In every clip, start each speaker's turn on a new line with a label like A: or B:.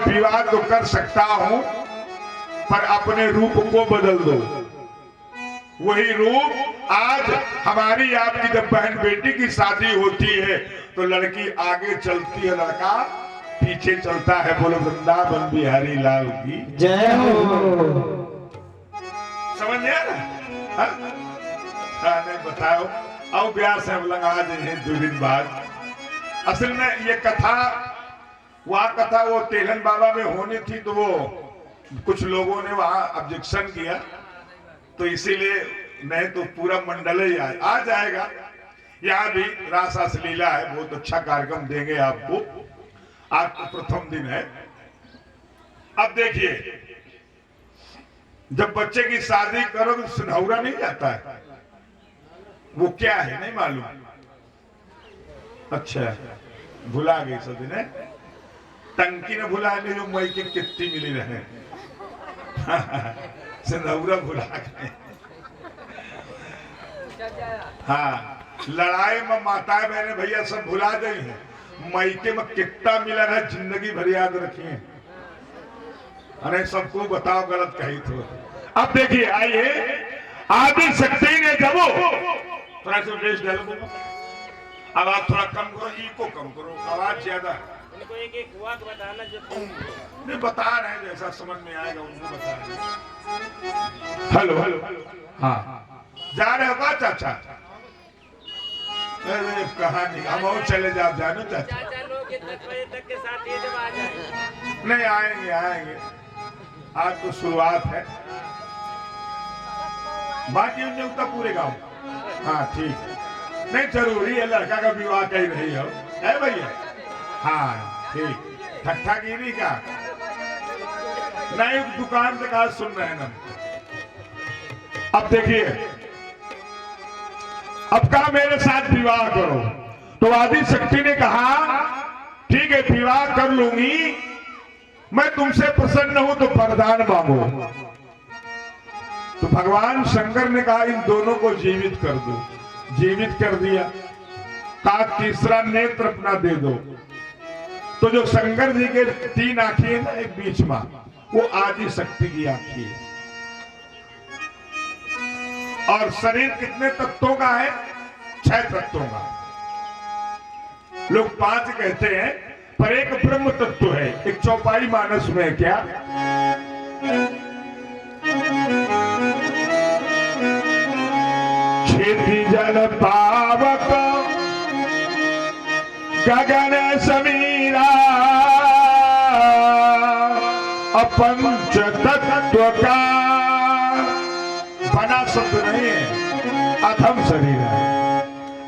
A: विवाह तो कर सकता हूं, पर अपने रूप को बदल दो। वही रूप आज हमारी आपकी जब बहन बेटी की शादी होती है तो लड़की आगे चलती है, लड़का पीछे चलता है। बोलो वृंदावन बिहारी लाल की
B: जय हो।
A: समझ में आ रहा? नहीं बताओ। अब ब्याह से हम लगा हैं 2 दिन बाद। असल में ये कथा, वहां कथा वो तेलन बाबा में होनी थी, तो वो कुछ लोगों ने वहां ऑब्जेक्शन किया, तो इसीलिए नहीं तो पूरा मंडल ही आ जाएगा। यहाँ भी रास लीला है, बहुत अच्छा कार्यक्रम देंगे आपको। आज तो प्रथम दिन है। अब देखिए, जब बच्चे की शादी करो तो सुनहौरा नहीं जाता है, वो क्या है नहीं मालूम। अच्छा, भुला गई सभी ने, टंकी ने भुला ली जो मई की कितनी मिली रहे। सिंदूरा भुला गए। हाँ, लड़ाई में माताएं बहने भैया सब भुला गई हैं। मईके में कितना मिला है जिंदगी भर याद रखिए। अरे सबको बताओ, गलत कही तो। अब देखिए, आइए, आदि शक्ति ने जब थोड़ा सा बेस डालो, अब आप थोड़ा कम करो, इको कम करो, आवाज ज्यादा है।
C: उनको एक वाक बताना जो
A: नहीं बता रहे हैं, जैसा समझ में आएगा उनको बता रहे हैं। हेलो हेलो, हाँ जा रहे हो का चाचा? अरे कहानी हम और चले जानो चाचा।
C: चाचा लोग कितने बजे तक के साथ ये जब आ जाए?
A: नहीं आएंगे आएंगे, आज तो शुरुआत है, बाकी उन्हें उतना पूरे गांव। हाँ ठीक है, नहीं जरूरी है, लड़का का विवाह कही रही हो है भैया? हाँ ठीक, ठट्ठा गिरी का नहीं, दुकान पे कहा सुन रहे हैं ना। अब देखिए, अब कहा मेरे साथ विवाह करो, तो आदि शक्ति ने कहा ठीक है विवाह कर लूंगी, मैं तुमसे प्रसन्न हूं तो वरदान मांगो। तो भगवान शंकर ने कहा इन दोनों को जीवित कर दो। जीवित कर दिया, कहा तीसरा नेत्र अपना दे दो। तो जो शंकर जी के 3 आंखें हैं ना एक बीच में, वो आदि शक्ति की आंखें है। और शरीर कितने तत्वों का है? 6 तत्वों का। लोग 5 कहते हैं, पर एक ब्रह्म तत्व है। एक चौपाई मानस में है क्या? क्षिति जल पावक गगन समीरा, अपंच तत्व का बना शब्द नहीं है, अधम शरीर है।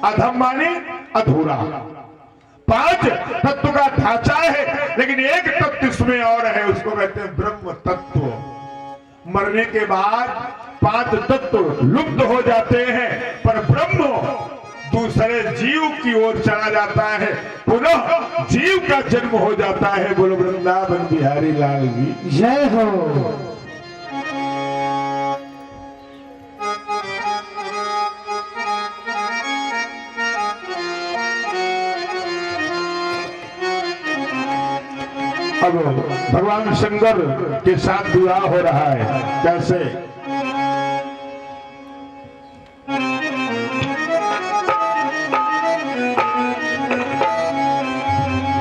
A: अधम माने अधूरा। 5 तत्व का ढांचा है, लेकिन एक तत्व इसमें और है, उसको कहते हैं ब्रह्म तत्व। मरने के बाद 5 तत्व लुप्त हो जाते हैं, पर ब्रह्म दूसरे जीव की ओर चला जाता है, पुनः जीव का जन्म हो जाता है। बोलो वृंदावन बिहारी लाल की
B: जय हो।
A: अब भगवान शंकर के साथ विवाह हो रहा है। कैसे?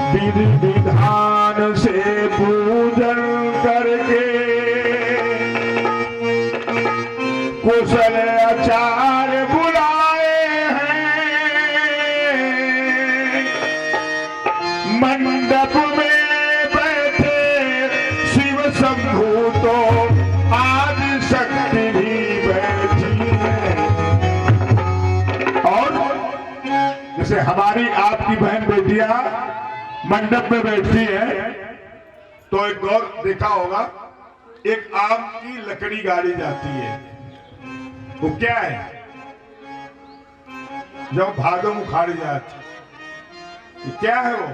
A: विधि विधान से पूजन करके कुशल आचार्य बुलाए हैं, मंडप में शंभू तो आदि शक्ति भी बैठी है। और जैसे हमारी आपकी बहन बेटियां मंडप में बैठती है, तो एक गौर देखा होगा, एक आम की लकड़ी गाड़ी जाती है। वो क्या है? जब भादों उखाड़ी जाती, क्या है वो?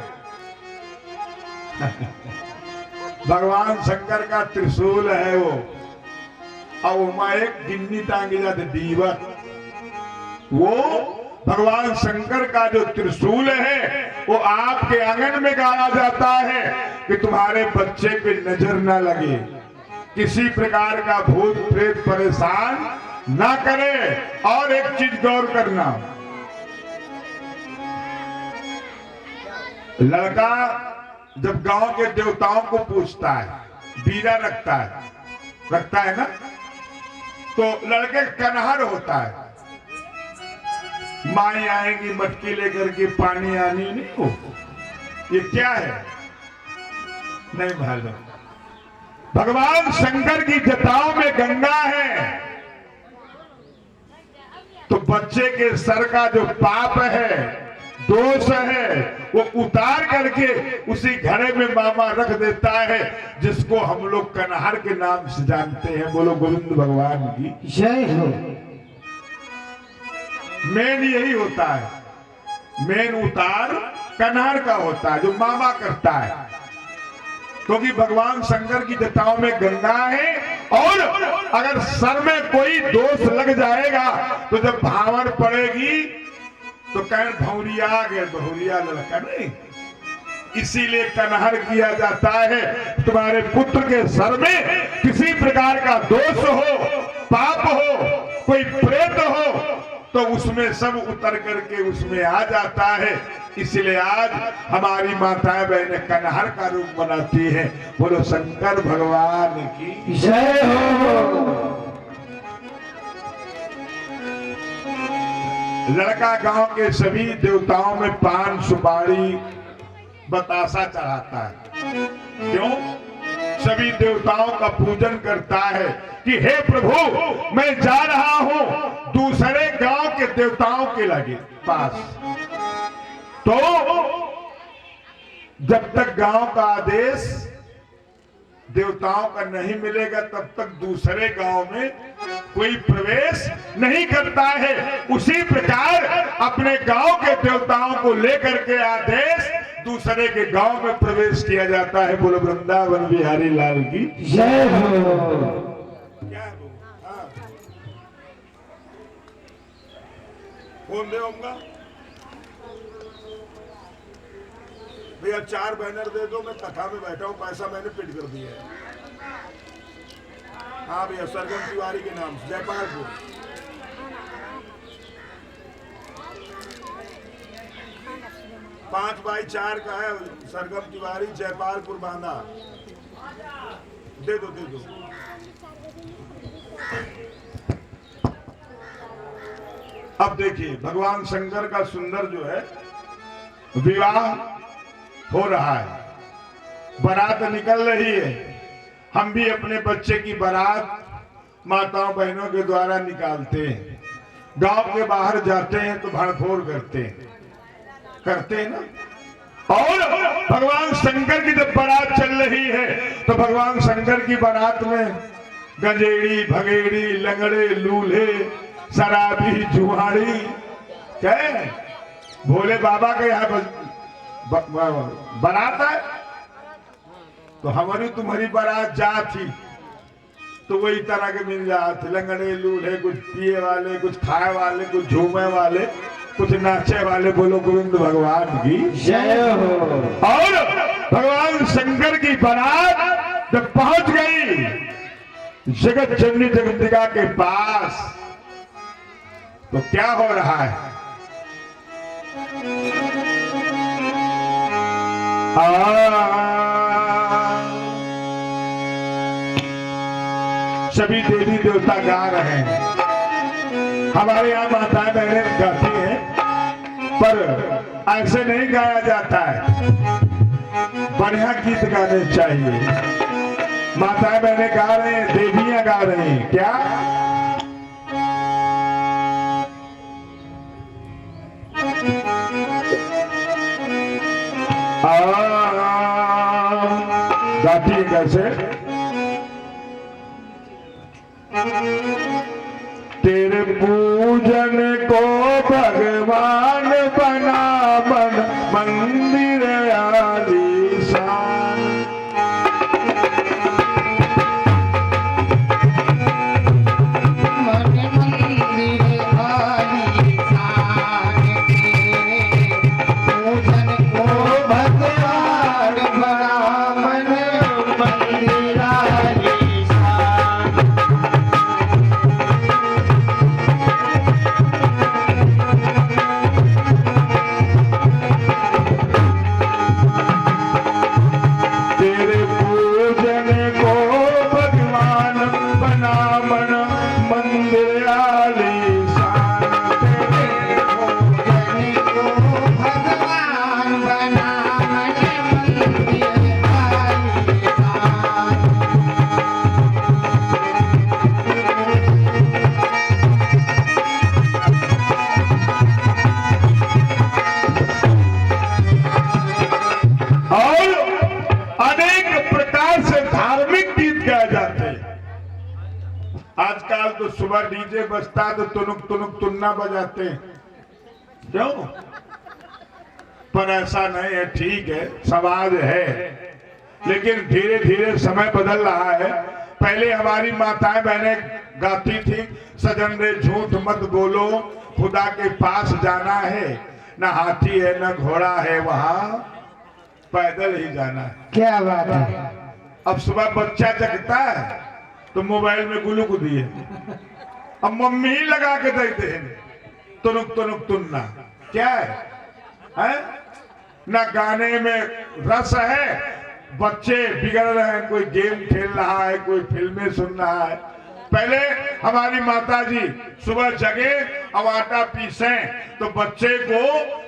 A: भगवान शंकर का त्रिशूल है वो। और वहां एक गिन्नी टांगी जाती, दीवट। वो भगवान शंकर का जो त्रिशूल है वो आपके आंगन में गाड़ा जाता है। कि तुम्हारे बच्चे पे नजर ना लगे, किसी प्रकार का भूत प्रेत परेशान ना करे। और एक चीज गौर करना, लड़का जब गांव के देवताओं को पूछता है, बीरा रखता है ना, तो लड़के कनहर होता है। माई आएंगी मटकी लेकर के, पानी आनी नहीं हो, ये क्या है नहीं मालूम। भगवान शंकर की जटाओं में गंगा है, तो बच्चे के सर का जो पाप है, दोष है, वो उतार करके उसी घड़े में मामा रख देता है, जिसको हम लोग कनहर के नाम से जानते हैं। बोलो गोविंद भगवान की
B: जय हो।
A: मेन यही होता है, मेन उतार कनहर का होता है, जो मामा करता है, क्योंकि भगवान शंकर की जटाओं में गंगा है। और अगर सर में कोई दोष लग जाएगा तो जब भावर पड़ेगी तो कह भौरिया आ गए, बहुरिया लड़का नहीं, इसीलिए कनहर किया जाता है। तुम्हारे पुत्र के सर में किसी प्रकार का दोष हो, पाप हो, कोई प्रेत हो, तो उसमें सब उतर करके उसमें आ जाता है। इसलिए आज हमारी माताएं बहनें कनहर का रूप बनाती हैं। बोलो शंकर भगवान की
B: जय हो।
A: लड़का गांव के सभी देवताओं में पान सुपारी बतासा चढ़ाता है। क्यों? सभी देवताओं का पूजन करता है कि हे प्रभु, मैं जा रहा हूं दूसरे गांव के देवताओं के लगे पास। तो जब तक गांव का आदेश देवताओं का नहीं मिलेगा, तब तक दूसरे गांव में कोई प्रवेश नहीं करता है। उसी प्रकार अपने गांव के देवताओं को लेकर के आदेश दूसरे के गांव में प्रवेश किया जाता है। बोलो वृंदावन बिहारी लाल की
B: जय हो।
A: क्या है फोन दे होगा भैया, 4 बैनर दे दो, मैं कथा में बैठा हूँ, पैसा मैंने पिट कर दिया है। हाँ भैया, सरगम तिवारी के नाम से, जयपालपुर। पांच बाई 4 का है, सरगम तिवारी, जयपालपुर बांधा। दे दो दे दो। अब देखिए भगवान शंकर का सुंदर जो है विवाह हो रहा है, बारात निकल रही है। हम भी अपने बच्चे की बारात माताओं बहनों के द्वारा निकालते हैं। गांव के बाहर जाते हैं तो भड़फोड़ करते हैं ना। और भगवान शंकर की जब बारात चल रही है तो भगवान शंकर की बारात में गंजेड़ी, भगेड़ी, लंगड़े, लूल्हे, शराबी, जुआड़ी, क्या है, भोले बाबा के यहाँ बारात है। तो हमारी तुम्हारी बारात जा थी तो वही तरह के मिल जाते, लंगड़े, लूल्हे, कुछ पिए वाले, कुछ खाए वाले, कुछ झूमे वाले, कुछ नाचे वाले। बोलो गोविंद भगवान की
B: जय हो।
A: और भगवान शंकर की बारात जब पहुंच गई जगत जननी जगदम्बिका के पास, तो क्या हो रहा है? सभी देवी देवता गा रहे हैं। हमारे यहाँ माताएं बहनें गाती हैं, पर ऐसे नहीं गाया जाता है, बढ़िया गीत गाने चाहिए। माताएं बहनें गा रहे हैं, देवियां गा रही हैं। क्या गाती है? कैसे? तेरे पूजन को भगवान बना मन मंदिर आलीशान।
B: मन मंदिर आलीशान, तेरे पूजन को भगवान बना मंदिर आलीशान।
A: तेरे पूजन को भगवान बना मन मंदिर आलीशान। तेरे
B: पूजन को भगवान बना मन मंदिर आलीशान।
A: और अनेक प्रकार से धार्मिक गीत गाए जाते हैं। आजकल तो सुबह डीजे बजता तो तुनुक तुनुक तुन्ना बजाते हैं, क्यों? पर ऐसा नहीं है, ठीक है, समाज है, लेकिन धीरे धीरे समय बदल रहा है। पहले हमारी माताएं बहनें गाती थी, सजन रे झूठ मत बोलो, खुदा के पास जाना है, न हाथी है न घोड़ा है, वहां पैदल ही जाना है।
B: क्या बात है।
A: अब सुबह बच्चा जगता है तो मोबाइल में गुलू को दिए, अब मम्मी ही लगा के देते हैं तुनुक तुनुक तुन्ना। क्या है? ना गाने में रस है, बच्चे बिगड़ रहे हैं, कोई गेम खेल रहा है, कोई फिल्में सुन रहा है। पहले हमारी माताजी सुबह जगे अब आटा पीसे तो बच्चे को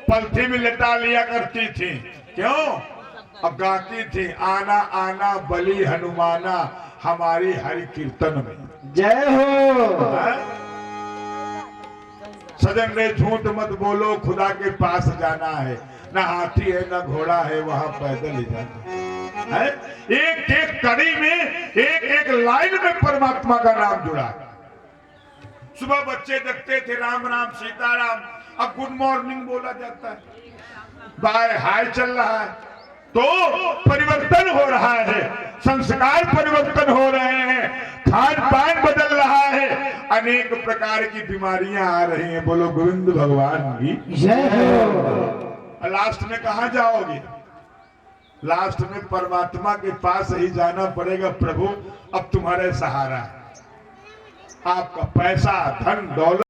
A: पलथी में लटा लिया करती थी, क्यों? अब गाती थी, आना आना बलि हनुमाना हमारी हरि कीर्तन में।
B: जय हो।
A: हाँ? सजन रे झूठ मत बोलो, खुदा के पास जाना है, न हाथी है न घोड़ा है, वहां पैदल ही जाना है। एक एक कड़ी में, एक एक लाइन में परमात्मा का नाम जुड़ा है। सुबह बच्चे जगते थे, राम राम सीताराम, अब गुड मॉर्निंग बोला जाता है, बाय हाय चल रहा है। तो परिवर्तन हो रहा है, संस्कार परिवर्तन हो रहे हैं, खान पान बदल रहा है, अनेक प्रकार की बीमारियां आ रही हैं। बोलो गोविंद भगवान की
B: जय हो।
A: लास्ट में कहां जाओगे? लास्ट में परमात्मा के पास ही जाना पड़ेगा। प्रभु अब तुम्हारे सहारा है, आपका पैसा धन दौलत